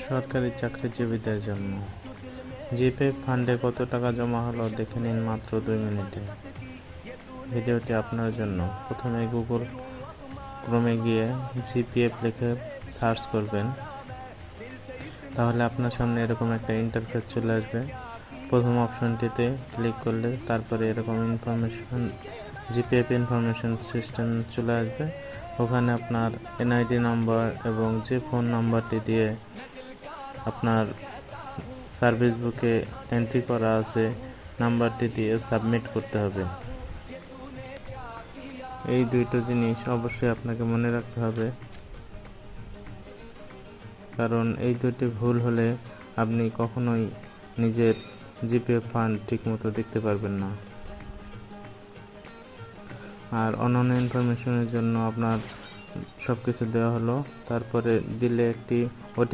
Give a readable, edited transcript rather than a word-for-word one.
সরকারি চাকরিজীবীদের জন্য জিপে ফান্ডে কত টাকা জমা হলো দেখে নিন মাত্র 2 মিনিটে। ভিডিওটি আপনার জন্য। প্রথমে গুগল ক্রোমে গিয়ে জিপিএফ লিখে সার্চ করবেন। তাহলে আপনার সামনে এরকম একটা ইন্টারফেস চলে আসবে। প্রথম অপশনটিতে ক্লিক করলে তারপরে এরকম জিপিএফ ইনফরমেশন সিস্টেম চলে আসবে। ওখানে আপনার এনআইডি নাম্বার এবং যে ফোন নাম্বারটি দিয়ে আপনার সার্ভিস বুকে এন্ট্রি করা আছে নাম্বারটি দিয়ে সাবমিট করতে হবে। এই দুটো জিনিস অবশ্যই আপনাকে মনে রাখতে হবে, কারণ এই দুটি ভুল হলে আপনি কখনোই নিজের জিপিএফ ফান্ড ঠিকমতো দেখতে পারবেন না। আর অন্যান্য ইনফরমেশনের জন্য আপনার সব কিছু দেওয়া হলো, তারপরে দিলে একটি